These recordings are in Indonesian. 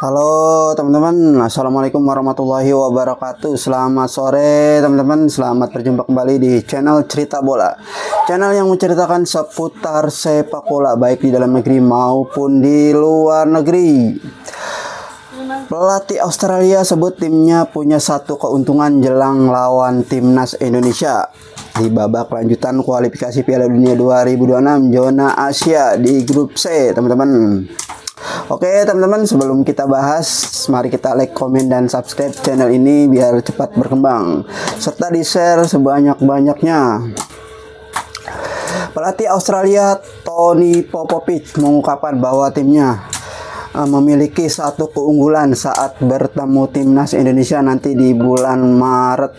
Halo teman-teman, assalamualaikum warahmatullahi wabarakatuh. Selamat sore teman-teman, selamat berjumpa kembali di channel Cerita Bola, channel yang menceritakan seputar sepak bola baik di dalam negeri maupun di luar negeri. Pelatih Australia sebut timnya punya satu keuntungan jelang lawan timnas Indonesia di babak lanjutan kualifikasi Piala Dunia 2026 zona Asia di grup C, teman-teman. Oke teman-teman, sebelum kita bahas, mari kita like, komen, dan subscribe channel ini biar cepat berkembang, serta di-share sebanyak-banyaknya. Pelatih Australia Tony Popovic mengungkapkan bahwa timnya memiliki satu keunggulan saat bertemu timnas Indonesia nanti di bulan Maret,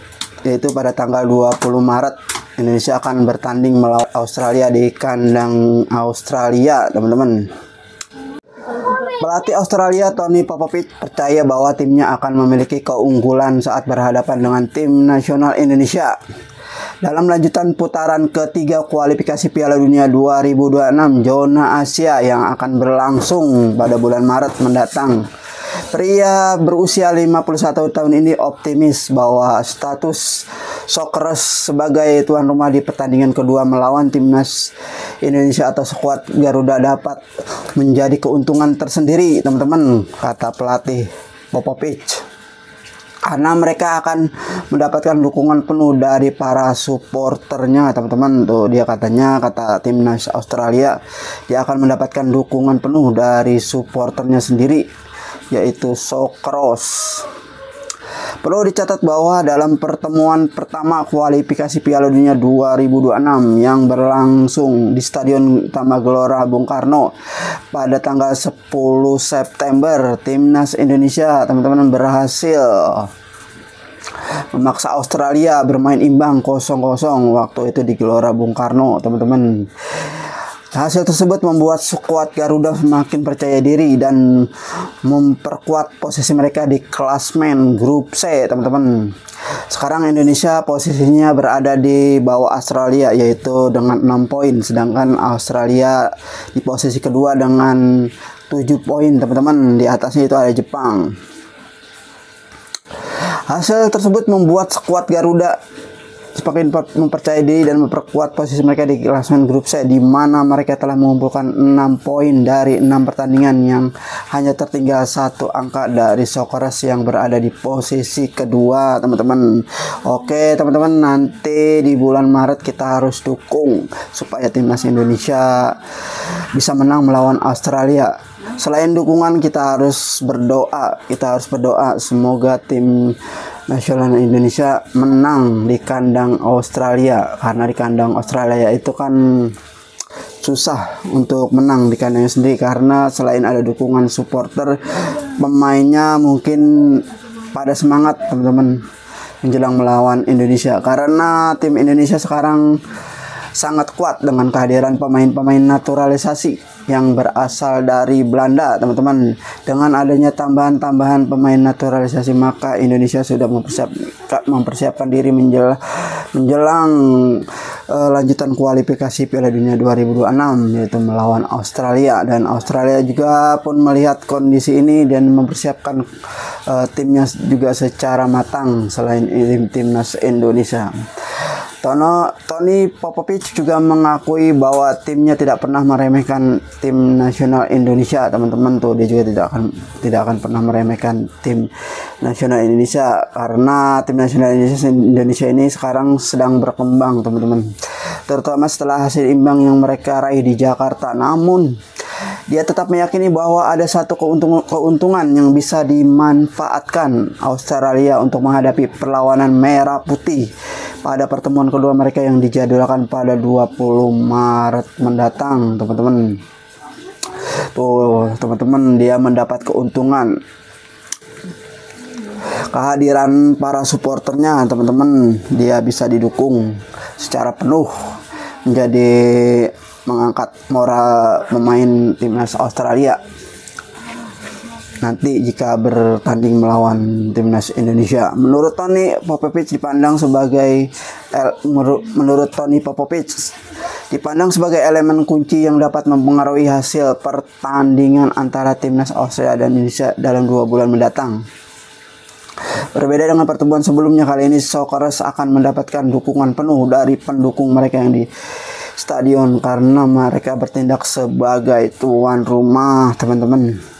yaitu pada tanggal 20 Maret. Indonesia akan bertanding melawan Australia di kandang Australia, teman-teman. Pelatih Australia Tony Popovic percaya bahwa timnya akan memiliki keunggulan saat berhadapan dengan tim nasional Indonesia dalam lanjutan putaran ketiga kualifikasi Piala Dunia 2026 zona Asia yang akan berlangsung pada bulan Maret mendatang. Pria berusia 51 tahun ini optimis bahwa status Socceroos sebagai tuan rumah di pertandingan kedua melawan timnas Indonesia atau skuad Garuda dapat menjadi keuntungan tersendiri, teman-teman, kata pelatih Popovic. Karena mereka akan mendapatkan dukungan penuh dari para supporternya, teman-teman. Tuh dia katanya, kata timnas Australia, dia akan mendapatkan dukungan penuh dari supporternya sendiri, yaitu Socceroos. Perlu dicatat bahwa dalam pertemuan pertama kualifikasi Piala Dunia 2026 yang berlangsung di Stadion Utama Gelora Bung Karno pada tanggal 10 September, timnas Indonesia, teman-teman, berhasil memaksa Australia bermain imbang 0-0 waktu itu di Gelora Bung Karno, teman-teman. Hasil tersebut membuat skuad Garuda semakin percaya diri dan memperkuat posisi mereka di klasmen grup C, teman-teman. Sekarang Indonesia posisinya berada di bawah Australia, yaitu dengan 6 poin, sedangkan Australia di posisi kedua dengan 7 poin, teman-teman. Di atasnya itu ada Jepang. Hasil tersebut membuat skuad Garuda semakin mempercayai diri dan memperkuat posisi mereka di klasemen grup C, di mana mereka telah mengumpulkan 6 poin dari 6 pertandingan yang hanya tertinggal 1 angka dari Socceroos yang berada di posisi kedua, teman-teman. Oke teman-teman, nanti di bulan Maret kita harus dukung supaya timnas Indonesia bisa menang melawan Australia. Selain dukungan, kita harus berdoa semoga tim nasional Indonesia menang di kandang Australia, karena di kandang Australia itu kan susah untuk menang di kandangnya sendiri, karena selain ada dukungan supporter, pemainnya mungkin pada semangat, teman-teman, menjelang melawan Indonesia, karena tim Indonesia sekarang sangat kuat dengan kehadiran pemain-pemain naturalisasi yang berasal dari Belanda, teman-teman. Dengan adanya tambahan-tambahan pemain naturalisasi, maka Indonesia sudah mempersiapkan diri menjelang lanjutan kualifikasi Piala Dunia 2026, yaitu melawan Australia. Dan Australia juga pun melihat kondisi ini dan mempersiapkan timnya juga secara matang selain timnas Indonesia. Tony Popovic juga mengakui bahwa timnya tidak pernah meremehkan tim nasional Indonesia, teman-teman. Tuh dia juga tidak akan pernah meremehkan tim nasional Indonesia, karena tim nasional Indonesia ini sekarang sedang berkembang, teman-teman, terutama setelah hasil imbang yang mereka raih di Jakarta. Namun dia tetap meyakini bahwa ada satu keuntungan yang bisa dimanfaatkan Australia untuk menghadapi perlawanan merah putih pada pertemuan kedua mereka yang dijadwalkan pada 20 Maret mendatang, teman-teman. Tuh, teman-teman, dia mendapat keuntungan kehadiran para supporternya, teman-teman. Dia bisa didukung secara penuh, menjadi mengangkat moral pemain timnas Australia nanti jika bertanding melawan timnas Indonesia. Menurut Tony Popovic dipandang sebagai menurut Tony Popovic dipandang sebagai elemen kunci yang dapat mempengaruhi hasil pertandingan antara timnas Australia dan Indonesia dalam 2 bulan mendatang. Berbeda dengan pertemuan sebelumnya, kali ini Socceroos akan mendapatkan dukungan penuh dari pendukung mereka yang di stadion karena mereka bertindak sebagai tuan rumah, teman-teman.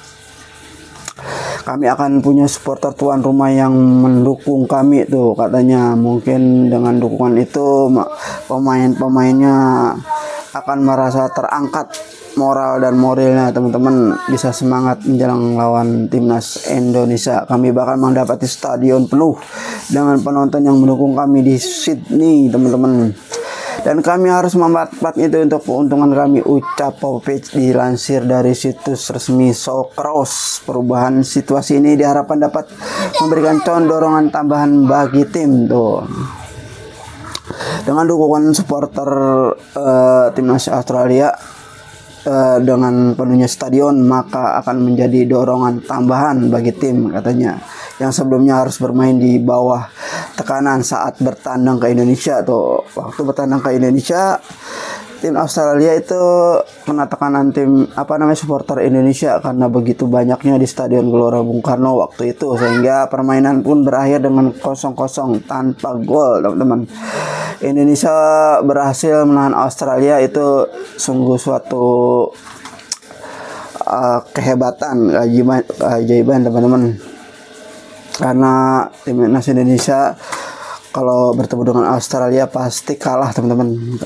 Kami akan punya supporter tuan rumah yang mendukung kami tuh katanya. Mungkin dengan dukungan itu pemain-pemainnya akan merasa terangkat moral dan moralnya, teman-teman, bisa semangat menjelang lawan timnas Indonesia. Kami bakal mendapati stadion penuh dengan penonton yang mendukung kami di Sydney, teman-teman. Dan kami harus memanfaatkan itu untuk keuntungan kami, ucap Popovic dilansir dari situs resmi Socceroos. Perubahan situasi ini diharapkan dapat memberikan dorongan tambahan bagi tim tuh. Dengan dukungan supporter timnas Australia dengan penuhnya stadion, maka akan menjadi dorongan tambahan bagi tim, katanya, yang sebelumnya harus bermain di bawah tekanan saat bertandang ke Indonesia tuh. Waktu bertandang ke Indonesia, tim Australia itu kena tekanan supporter Indonesia karena begitu banyaknya di Stadion Gelora Bung Karno waktu itu, sehingga permainan pun berakhir dengan 0-0 tanpa gol, teman-teman. Indonesia berhasil menahan Australia, itu sungguh suatu kehebatan, keajaiban, teman-teman. Karena timnas Indonesia kalau bertemu dengan Australia pasti kalah, teman-teman.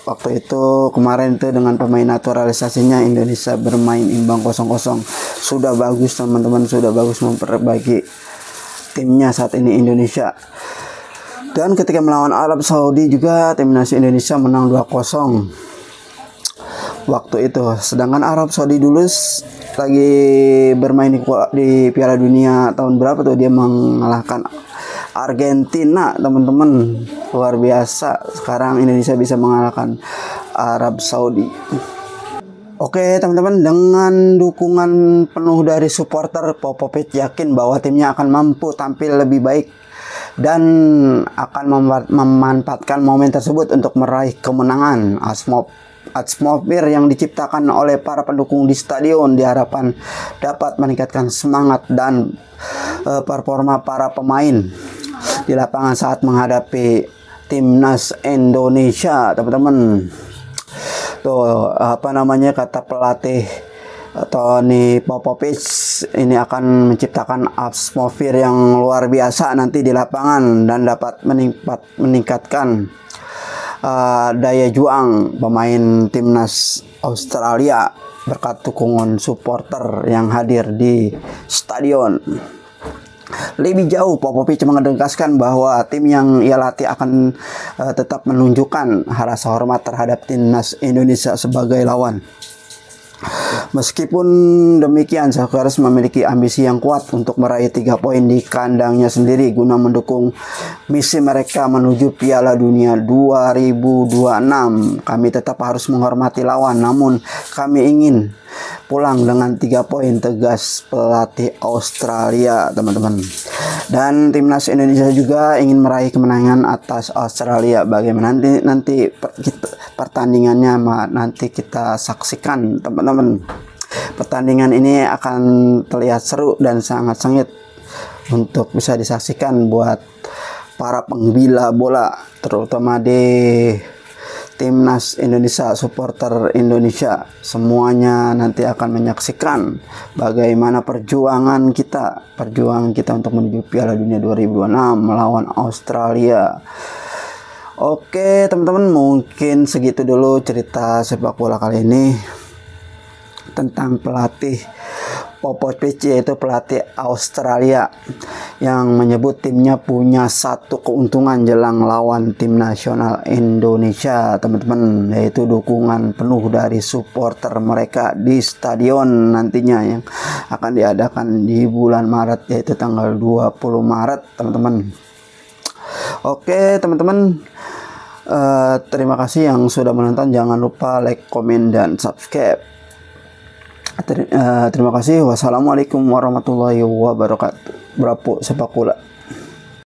Waktu itu kemarin itu dengan pemain naturalisasinya Indonesia bermain imbang 0-0. Sudah bagus, teman-teman, sudah bagus memperbaiki timnya saat ini Indonesia. Dan ketika melawan Arab Saudi juga timnas Indonesia menang 2-0 waktu itu. Sedangkan Arab Saudi dulu lagi bermain di Piala Dunia tahun berapa tuh, dia mengalahkan Argentina, teman-teman. Luar biasa. Sekarang Indonesia bisa mengalahkan Arab Saudi. Oke, teman-teman, dengan dukungan penuh dari supporter, Popovic yakin bahwa timnya akan mampu tampil lebih baik dan akan memanfaatkan momen tersebut untuk meraih kemenangan. Atmosfer yang diciptakan oleh para pendukung di stadion diharapkan dapat meningkatkan semangat dan performa para pemain di lapangan saat menghadapi timnas Indonesia, teman-teman. Tuh, kata pelatih Tony Popovic, ini akan menciptakan atmosfer yang luar biasa nanti di lapangan dan dapat meningkatkan daya juang pemain timnas Australia berkat dukungan supporter yang hadir di stadion. Lebih jauh, Popovic menegaskan bahwa tim yang ia latih akan tetap menunjukkan rasa hormat terhadap timnas Indonesia sebagai lawan. Meskipun demikian, Socceroos memiliki ambisi yang kuat untuk meraih 3 poin di kandangnya sendiri guna mendukung misi mereka menuju Piala Dunia 2026. Kami tetap harus menghormati lawan, namun kami ingin pulang dengan 3 poin, tegas pelatih Australia, teman-teman. Dan timnas Indonesia juga ingin meraih kemenangan atas Australia. Bagaimana nanti pertandingannya nanti kita saksikan, teman-teman. Pertandingan ini akan terlihat seru dan sangat sengit untuk bisa disaksikan buat para penggila bola, terutama di timnas Indonesia, supporter Indonesia. Semuanya nanti akan menyaksikan bagaimana perjuangan kita untuk menuju Piala Dunia 2026 melawan Australia. Oke, teman-teman, mungkin segitu dulu cerita sepak bola kali ini tentang pelatih Popovic, yaitu pelatih Australia, yang menyebut timnya punya satu keuntungan jelang lawan tim nasional Indonesia, teman-teman, yaitu dukungan penuh dari supporter mereka di stadion nantinya yang akan diadakan di bulan Maret, yaitu tanggal 20 Maret, teman-teman. Oke, teman-teman, terima kasih yang sudah menonton. Jangan lupa like, komen, dan subscribe. Terima kasih. Wassalamualaikum warahmatullahi wabarakatuh. Brapo sepak bola.